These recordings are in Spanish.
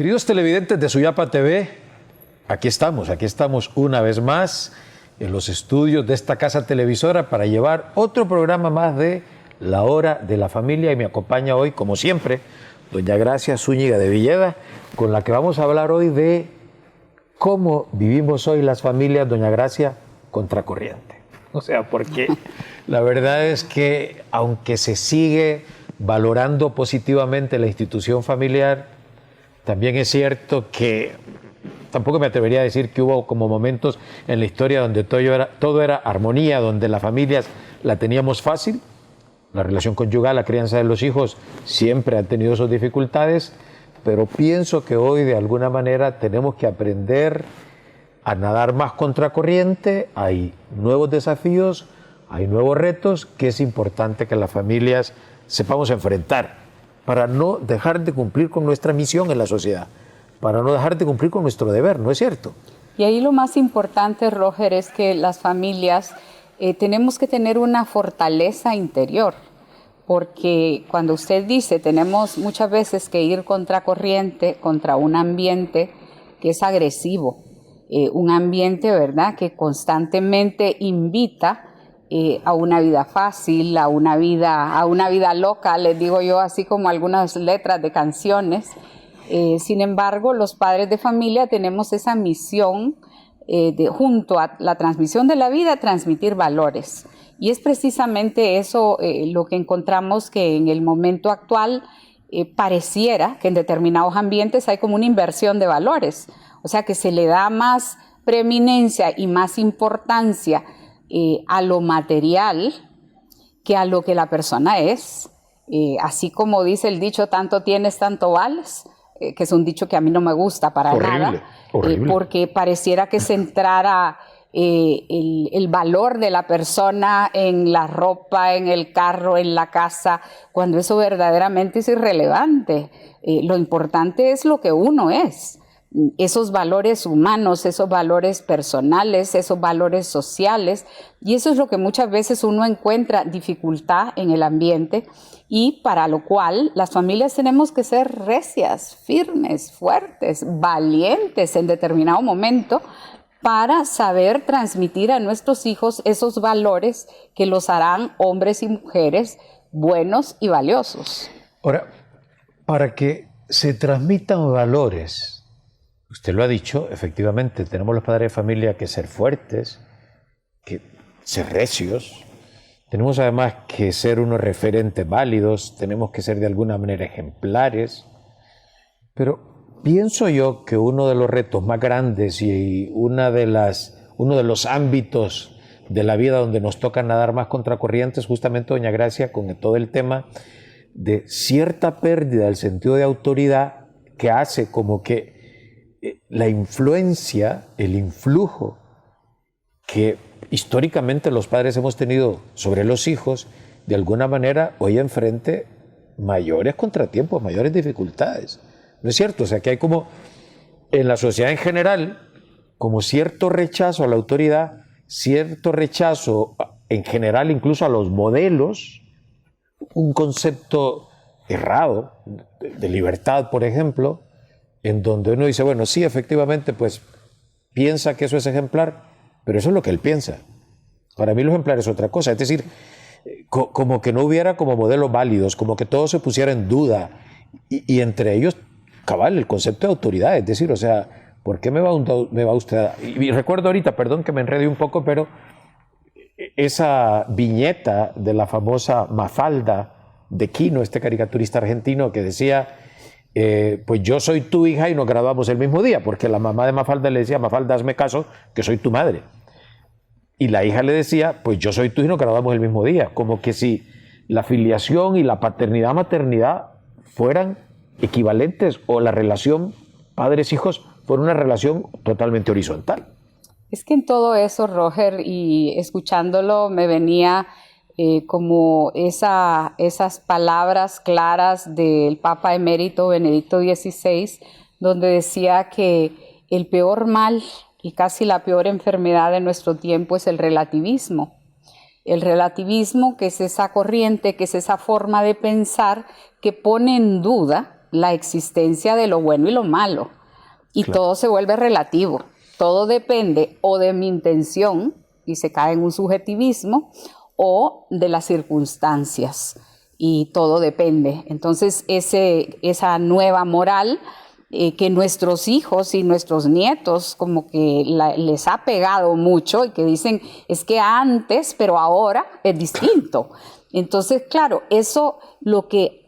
Queridos televidentes de Suyapa TV, aquí estamos una vez más en los estudios de esta casa televisora para llevar otro programa más de La Hora de la Familia, y me acompaña hoy, como siempre, doña Gracia Zúñiga de Villeda, con la que vamos a hablar hoy de cómo vivimos hoy las familias, doña Gracia, contracorriente. O sea, porque la verdad es que aunque se sigue valorando positivamente la institución familiar, también es cierto que tampoco me atrevería a decir que hubo como momentos en la historia donde todo era armonía, donde las familias la teníamos fácil. La relación conyugal, la crianza de los hijos siempre han tenido sus dificultades, pero pienso que hoy de alguna manera tenemos que aprender a nadar más contracorriente. Hay nuevos desafíos, hay nuevos retos que es importante que las familias sepamos enfrentar para no dejar de cumplir con nuestra misión en la sociedad, para no dejar de cumplir con nuestro deber, ¿no es cierto? Y ahí lo más importante, Roger, es que las familias tenemos que tener una fortaleza interior, porque cuando usted dice, tenemos muchas veces que ir contracorriente contra un ambiente que es agresivo, un ambiente, ¿verdad?, que constantemente invita a una vida fácil, a una vida loca, les digo yo, así como algunas letras de canciones. Sin embargo, los padres de familia tenemos esa misión junto a la transmisión de la vida, transmitir valores. Y es precisamente eso lo que encontramos, que en el momento actual pareciera que en determinados ambientes hay como una inversión de valores. O sea, que se le da más preeminencia y más importancia a lo material que a lo que la persona es. Así como dice el dicho, tanto tienes, tanto vales, que es un dicho que a mí no me gusta para nada, porque pareciera que centrara el valor de la persona en la ropa, en el carro, en la casa, cuando eso verdaderamente es irrelevante. Lo importante es lo que uno es. Esos valores humanos, esos valores personales, esos valores sociales, y eso es lo que muchas veces uno encuentra dificultad en el ambiente, y para lo cual las familias tenemos que ser recias, firmes, fuertes, valientes en determinado momento para saber transmitir a nuestros hijos esos valores que los harán hombres y mujeres buenos y valiosos. Ahora, para que se transmitan valores, usted lo ha dicho, efectivamente, tenemos los padres de familia que ser fuertes, que ser recios, tenemos además que ser unos referentes válidos, tenemos que ser de alguna manera ejemplares, pero pienso yo que uno de los retos más grandes y uno de los ámbitos de la vida donde nos toca nadar más contracorriente es justamente, doña Gracia, con todo el tema de cierta pérdida del sentido de autoridad que hace como que la influencia, el influjo que históricamente los padres hemos tenido sobre los hijos, de alguna manera hoy enfrente mayores contratiempos, mayores dificultades. ¿No es cierto? O sea, que hay como en la sociedad en general como cierto rechazo a la autoridad, cierto rechazo en general incluso a los modelos, un concepto errado de libertad, por ejemplo, en donde uno dice, bueno, sí, efectivamente, pues piensa que eso es ejemplar, pero eso es lo que él piensa. Para mí lo ejemplar es otra cosa, es decir, como que no hubiera como modelos válidos, como que todo se pusiera en duda, y entre ellos, cabal, el concepto de autoridad, es decir, o sea, ¿por qué me va usted a...? Y recuerdo ahorita, perdón que me enredé un poco, pero esa viñeta de la famosa Mafalda de Quino, este caricaturista argentino que decía... pues yo soy tu hija y nos graduamos el mismo día, porque la mamá de Mafalda le decía, Mafalda, hazme caso, que soy tu madre. Y la hija le decía, pues yo soy tu hija y nos graduamos el mismo día. Como que si la filiación y la paternidad-maternidad fueran equivalentes, o la relación padres-hijos fuera una relación totalmente horizontal. Es que en todo eso, Roger, y escuchándolo me venía... como esas palabras claras del Papa Emérito Benedicto XVI, donde decía que el peor mal y casi la peor enfermedad de nuestro tiempo es el relativismo. El relativismo, que es esa corriente, que es esa forma de pensar que pone en duda la existencia de lo bueno y lo malo. Y Claro. todo se vuelve relativo. Todo depende o de mi intención, y se cae en un subjetivismo, o de las circunstancias. Y todo depende. Entonces, esa nueva moral que nuestros hijos y nuestros nietos como que les ha pegado mucho y que dicen, es que antes, pero ahora es distinto. Entonces, claro, eso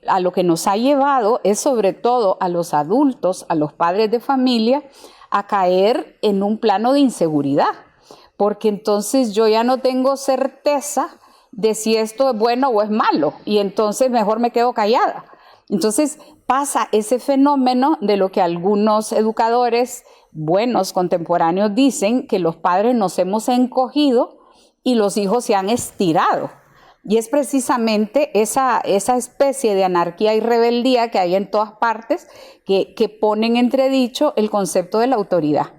a lo que nos ha llevado es sobre todo a los adultos, a los padres de familia, a caer en un plano de inseguridad, porque entonces yo ya no tengo certeza de si esto es bueno o es malo, y entonces mejor me quedo callada. Entonces pasa ese fenómeno de lo que algunos educadores buenos contemporáneos dicen, que los padres nos hemos encogido y los hijos se han estirado. Y es precisamente esa especie de anarquía y rebeldía que hay en todas partes que pone en entredicho el concepto de la autoridad.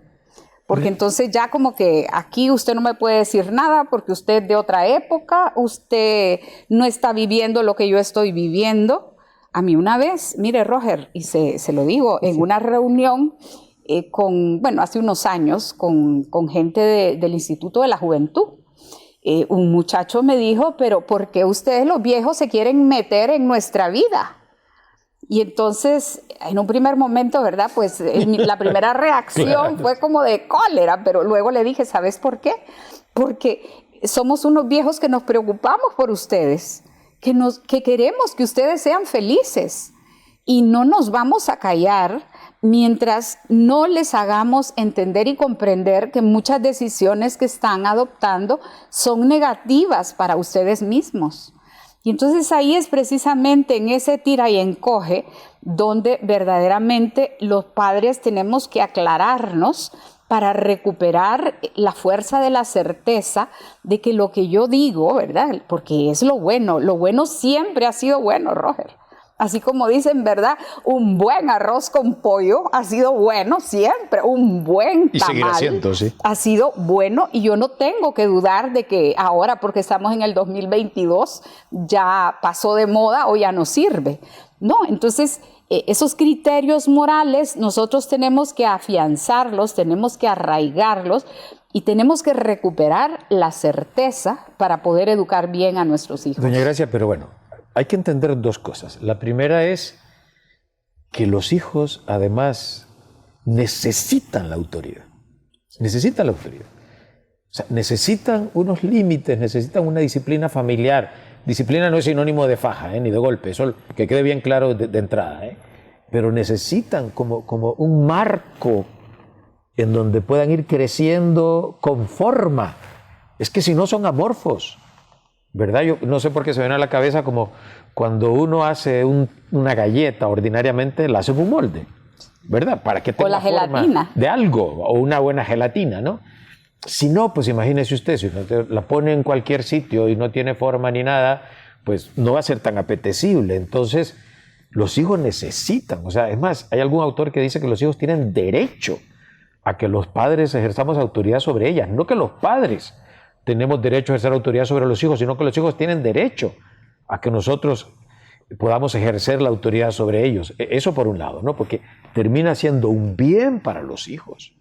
Porque entonces ya como que aquí usted no me puede decir nada porque usted es de otra época, usted no está viviendo lo que yo estoy viviendo. A mí una vez, mire Roger, y se lo digo, en una reunión hace unos años, con gente del Instituto de la Juventud, un muchacho me dijo, pero ¿por qué ustedes los viejos se quieren meter en nuestra vida? Y entonces, en un primer momento, ¿verdad? Pues la primera reacción Claro. fue como de cólera, pero luego le dije, ¿sabes por qué? Porque somos unos viejos que nos preocupamos por ustedes, que queremos que ustedes sean felices y no nos vamos a callar mientras no les hagamos entender y comprender que muchas decisiones que están adoptando son negativas para ustedes mismos. Y entonces ahí es precisamente en ese tira y encoge donde verdaderamente los padres tenemos que aclararnos para recuperar la fuerza de la certeza de que lo que yo digo, ¿verdad? Porque es lo bueno siempre ha sido bueno, Roger. Así como dicen, ¿verdad? Un buen arroz con pollo ha sido bueno siempre, un buen Y seguirá tamal siendo, sí. ha sido bueno, y yo no tengo que dudar de que ahora, porque estamos en el 2022, ya pasó de moda o ya no sirve. No, entonces esos criterios morales nosotros tenemos que afianzarlos, tenemos que arraigarlos y tenemos que recuperar la certeza para poder educar bien a nuestros hijos. Doña Gracia, pero bueno, hay que entender dos cosas. La primera es que los hijos, además, necesitan la autoridad. Necesitan la autoridad. O sea, necesitan unos límites, necesitan una disciplina familiar. Disciplina no es sinónimo de faja, ni de golpe, eso que quede bien claro de entrada. Pero necesitan como un marco en donde puedan ir creciendo con forma. Es que si no son amorfos, ¿verdad? Yo no sé por qué se me viene a la cabeza como cuando uno hace una galleta, ordinariamente la hace en un molde, ¿verdad? Para que tenga la forma gelatina. de algo, o una buena gelatina, ¿no? Si no, pues imagínese usted, si la pone en cualquier sitio y no tiene forma ni nada, pues no va a ser tan apetecible. Entonces, los hijos necesitan, o sea, es más, hay algún autor que dice que los hijos tienen derecho a que los padres ejerzamos autoridad sobre ellas, no que los padres tenemos derecho a ejercer autoridad sobre los hijos, sino que los hijos tienen derecho a que nosotros podamos ejercer la autoridad sobre ellos. Eso por un lado, ¿no? Porque termina siendo un bien para los hijos.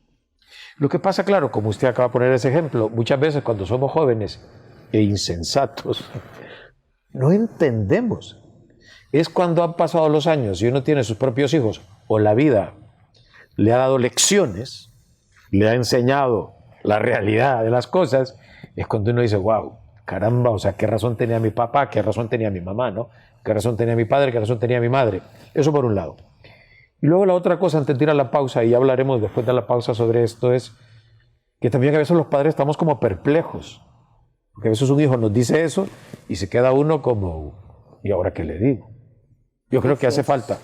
Lo que pasa, claro, como usted acaba de poner ese ejemplo, muchas veces cuando somos jóvenes e insensatos, no entendemos. Es cuando han pasado los años y uno tiene sus propios hijos, o la vida le ha dado lecciones, le ha enseñado la realidad de las cosas, es cuando uno dice, wow, caramba, o sea, qué razón tenía mi papá, qué razón tenía mi mamá, ¿no? Qué razón tenía mi padre, qué razón tenía mi madre. Eso por un lado. Y luego la otra cosa, antes de ir a la pausa, y ya hablaremos después de la pausa sobre esto, es que también a veces los padres estamos como perplejos. Porque a veces un hijo nos dice eso y se queda uno como, ¿y ahora qué le digo? Yo creo que hace falta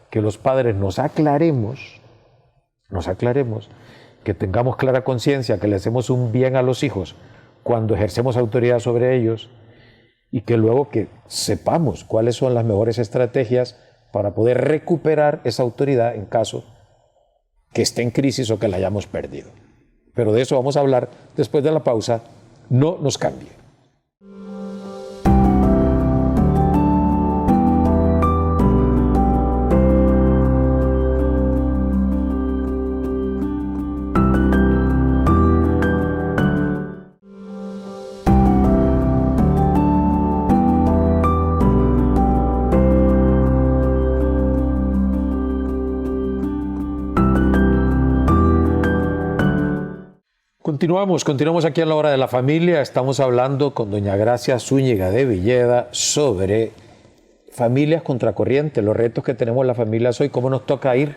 que los padres nos aclaremos, que tengamos clara conciencia que le hacemos un bien a los hijos cuando ejercemos autoridad sobre ellos, y que luego que sepamos cuáles son las mejores estrategias para poder recuperar esa autoridad en caso que esté en crisis o que la hayamos perdido. Pero de eso vamos a hablar después de la pausa. No nos cambie. Continuamos aquí en la Hora de la Familia. Estamos hablando con doña Gracia Zúñiga de Villeda sobre familias contracorriente, los retos que tenemos las familias hoy, cómo nos toca ir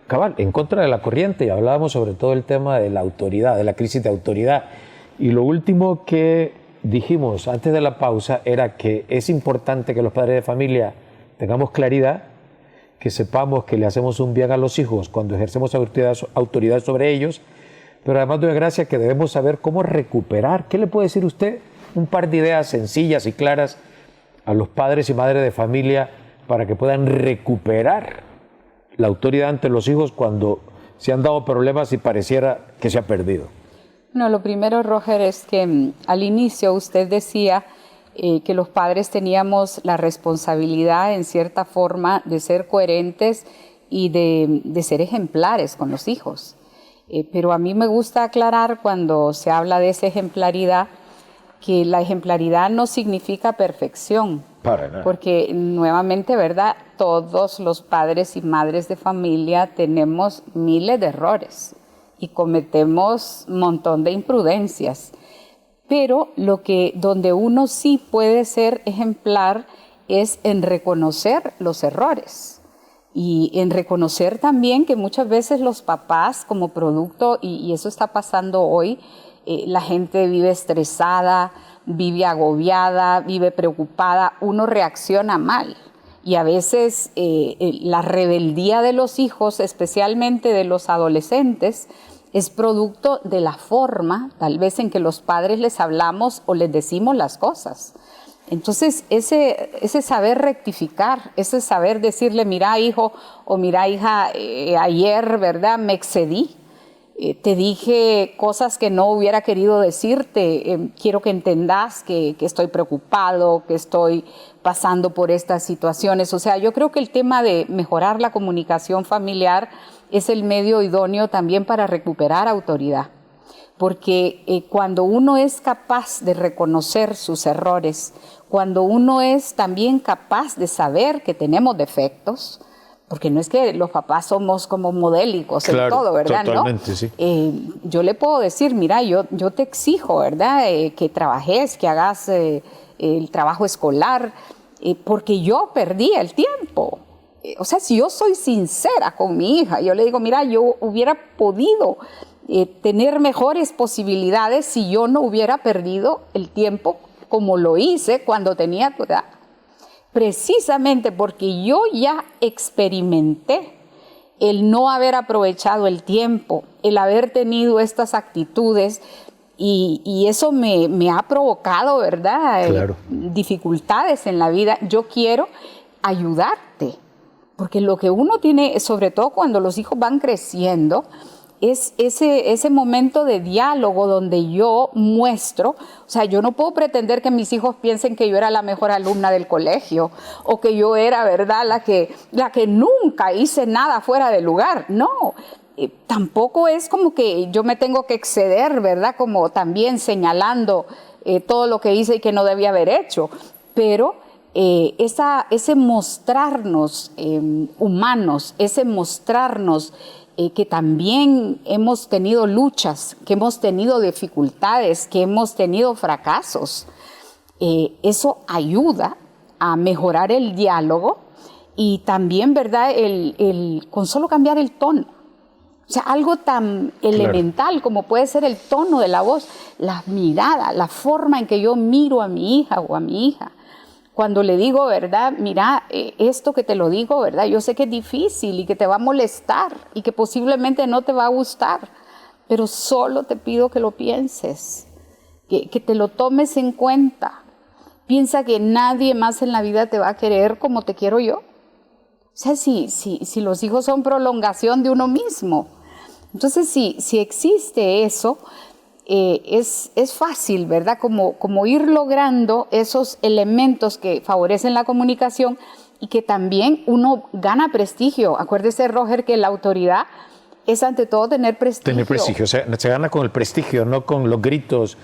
cabal en contra de la corriente. Y hablábamos sobre todo el tema de la autoridad, de la crisis de autoridad. Y lo último que dijimos antes de la pausa era que es importante que los padres de familia tengamos claridad, que sepamos que le hacemos un bien a los hijos cuando ejercemos autoridad sobre ellos, pero además, doña Gracia, que debemos saber cómo recuperar. ¿Qué le puede decir usted? Un par de ideas sencillas y claras a los padres y madres de familia para que puedan recuperar la autoridad ante los hijos cuando se han dado problemas y pareciera que se ha perdido. No, lo primero, Roger, es que al inicio usted decía que los padres teníamos la responsabilidad, en cierta forma, de ser coherentes y de ser ejemplares con los hijos. Pero a mí me gusta aclarar cuando se habla de esa ejemplaridad, que la ejemplaridad no significa perfección. Para nada. Porque nuevamente, ¿verdad? Todos los padres y madres de familia tenemos miles de errores y cometemos un montón de imprudencias. Pero donde uno sí puede ser ejemplar es en reconocer los errores. Y en reconocer también que muchas veces los papás como producto, y eso está pasando hoy, la gente vive estresada, vive agobiada, vive preocupada, uno reacciona mal. Y a veces la rebeldía de los hijos, especialmente de los adolescentes, es producto de la forma, tal vez, en que los padres les hablamos o les decimos las cosas. Entonces, ese saber rectificar, ese saber decirle, mira hijo o mira hija, ayer, ¿verdad?, me excedí, te dije cosas que no hubiera querido decirte, quiero que entendas que estoy preocupado, que estoy pasando por estas situaciones. O sea, yo creo que el tema de mejorar la comunicación familiar es el medio idóneo también para recuperar autoridad. Porque cuando uno es capaz de reconocer sus errores, cuando uno es también capaz de saber que tenemos defectos, porque no es que los papás somos como modélicos, claro, en todo, ¿verdad? Totalmente, ¿no? Sí. Yo le puedo decir, mira, yo te exijo, ¿verdad?, que trabajes, que hagas el trabajo escolar, porque yo perdí el tiempo. O sea, si yo soy sincera con mi hija, yo le digo, mira, yo hubiera podido tener mejores posibilidades si yo no hubiera perdido el tiempo como lo hice cuando tenía tu edad. Precisamente porque yo ya experimenté el no haber aprovechado el tiempo, el haber tenido estas actitudes, y eso me ha provocado, ¿verdad?, claro, dificultades en la vida. Yo quiero ayudarte, porque lo que uno tiene, sobre todo cuando los hijos van creciendo, es ese momento de diálogo donde yo muestro. O sea, yo no puedo pretender que mis hijos piensen que yo era la mejor alumna del colegio o que yo era, ¿verdad?, la que nunca hice nada fuera de lugar. No, tampoco es como que yo me tengo que exceder, ¿verdad?, como también señalando todo lo que hice y que no debía haber hecho. Pero ese mostrarnos humanos, ese mostrarnos que también hemos tenido luchas, que hemos tenido dificultades, que hemos tenido fracasos, eso ayuda a mejorar el diálogo y también, ¿verdad?, con solo cambiar el tono. O sea, algo tan elemental, claro, como puede ser el tono de la voz, la mirada, la forma en que yo miro a mi hija o a mi hija. Cuando le digo, ¿verdad?, mira, esto que te lo digo, ¿verdad?, yo sé que es difícil y que te va a molestar y que posiblemente no te va a gustar, pero solo te pido que lo pienses, que te lo tomes en cuenta. Piensa que nadie más en la vida te va a querer como te quiero yo. O sea, si los hijos son prolongación de uno mismo. Entonces, si existe eso, es fácil, ¿verdad?, como ir logrando esos elementos que favorecen la comunicación y que también uno gana prestigio. Acuérdese, Roger, que la autoridad es ante todo tener prestigio. Tener prestigio, o sea, se gana con el prestigio, no con los gritos,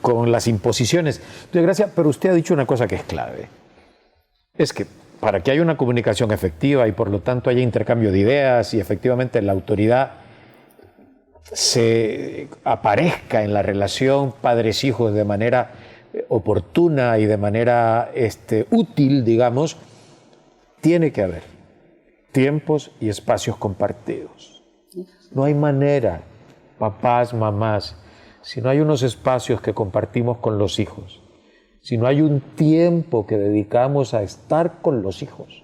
con las imposiciones. Entonces, gracias, pero usted ha dicho una cosa que es clave. Es que para que haya una comunicación efectiva y por lo tanto haya intercambio de ideas y efectivamente la autoridad se aparezca en la relación padres-hijos de manera oportuna y de manera útil, digamos, tiene que haber tiempos y espacios compartidos. No hay manera, papás, mamás, si no hay unos espacios que compartimos con los hijos, si no hay un tiempo que dedicamos a estar con los hijos,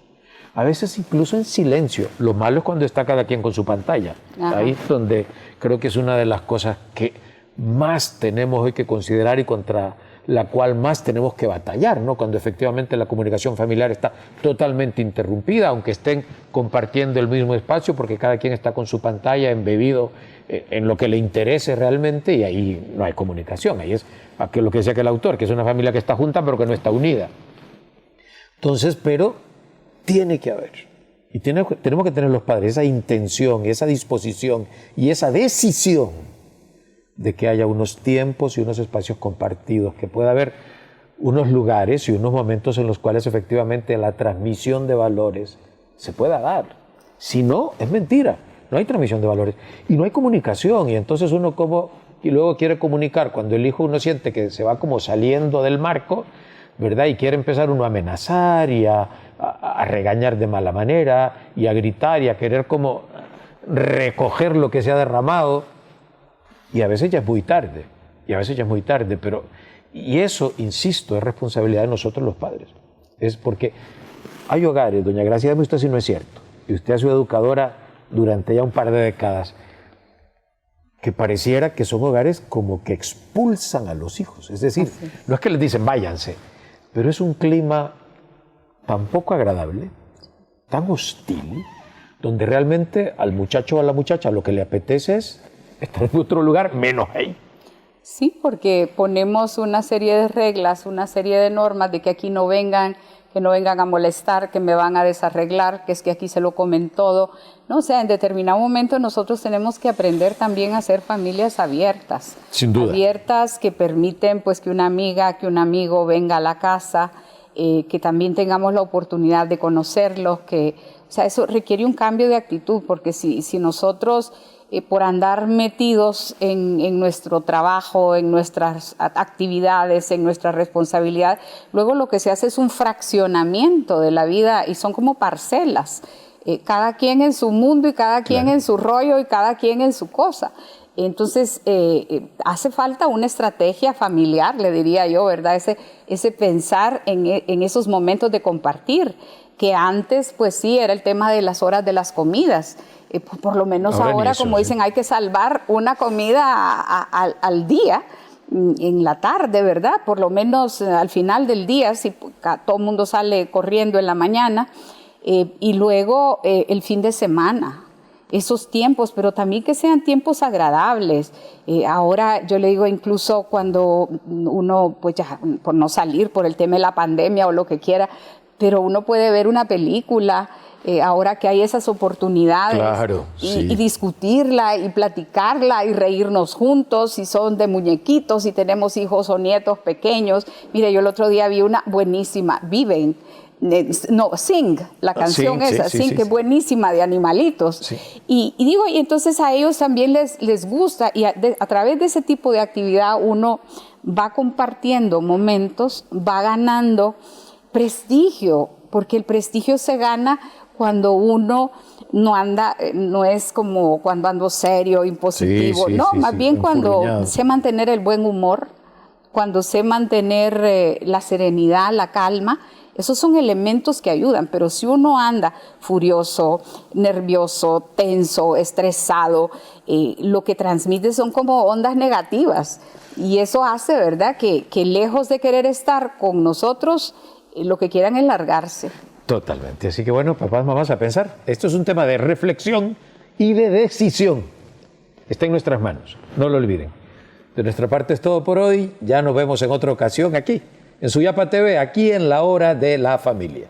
a veces incluso en silencio. Lo malo es cuando está cada quien con su pantalla. Ajá. Ahí es donde creo que es una de las cosas que más tenemos hoy que considerar y contra la cual más tenemos que batallar, ¿no? Cuando efectivamente la comunicación familiar está totalmente interrumpida, aunque estén compartiendo el mismo espacio, porque cada quien está con su pantalla embebido en lo que le interese realmente, y ahí no hay comunicación. Ahí es lo que decía que el autor, que es una familia que está junta pero que no está unida. Entonces, pero tiene que haber, y tenemos que tener los padres esa intención, esa disposición y esa decisión de que haya unos tiempos y unos espacios compartidos, que pueda haber unos lugares y unos momentos en los cuales efectivamente la transmisión de valores se pueda dar. Si no, es mentira, no hay transmisión de valores y no hay comunicación, y entonces uno y luego quiere comunicar cuando el hijo uno siente que se va como saliendo del marco, ¿verdad? Y quiere empezar uno a amenazar y a regañar de mala manera y a gritar y a querer como recoger lo que se ha derramado. Y a veces ya es muy tarde, pero y eso, insisto, es responsabilidad de nosotros los padres. Es porque hay hogares, doña Gracia, dime usted si no es cierto, y usted ha sido educadora durante ya un par de décadas, que pareciera que son hogares como que expulsan a los hijos. Es decir, no es que les dicen váyanse, pero es un clima tan poco agradable, tan hostil, donde realmente al muchacho o a la muchacha lo que le apetece es estar en otro lugar, menos ahí. Sí, porque ponemos una serie de reglas, una serie de normas de que aquí no vengan, que no vengan a molestar, que me van a desarreglar, que es que aquí se lo comen todo. No, o sea, en determinado momento nosotros tenemos que aprender también a ser familias abiertas. Sin duda. Abiertas, que permiten pues que una amiga, que un amigo venga a la casa, que también tengamos la oportunidad de conocerlos, o sea, eso requiere un cambio de actitud, porque si nosotros por andar metidos en nuestro trabajo, en nuestras actividades, en nuestra responsabilidad, luego lo que se hace es un fraccionamiento de la vida y son como parcelas, cada quien en su mundo y cada quien en su rollo y cada quien en su cosa. Entonces, hace falta una estrategia familiar, le diría yo, ¿verdad? Ese pensar en esos momentos de compartir, que antes, pues sí, era el tema de las horas de las comidas. Por lo menos ahora eso, como dicen, hay que salvar una comida al día, en la tarde, ¿verdad? Por lo menos al final del día, si todo el mundo sale corriendo en la mañana, y luego el fin de semana, esos tiempos, pero también que sean tiempos agradables. Ahora yo le digo, incluso cuando uno, pues ya, por no salir por el tema de la pandemia o lo que quiera, pero uno puede ver una película, ahora que hay esas oportunidades, claro, y discutirla y platicarla y reírnos juntos, si son de muñequitos, si tenemos hijos o nietos pequeños. Mire, yo el otro día vi una buenísima, Sing, la canción Sing, que es buenísima, de animalitos. Sí. Y digo, y entonces a ellos también les gusta, y a través de ese tipo de actividad uno va compartiendo momentos, va ganando prestigio, porque el prestigio se gana cuando uno no es como cuando ando serio, impositivo, más bien cuando sé mantener el buen humor, cuando sé mantener la serenidad, la calma. Esos son elementos que ayudan, pero si uno anda furioso, nervioso, tenso, estresado, lo que transmite son como ondas negativas, y eso hace, ¿verdad?, que lejos de querer estar con nosotros, lo que quieran es largarse. Totalmente. Así que bueno, papás, mamás, a pensar. Esto es un tema de reflexión y de decisión. Está en nuestras manos, no lo olviden. De nuestra parte es todo por hoy. Ya nos vemos en otra ocasión aquí, en Suyapa TV, aquí en La Hora de la Familia.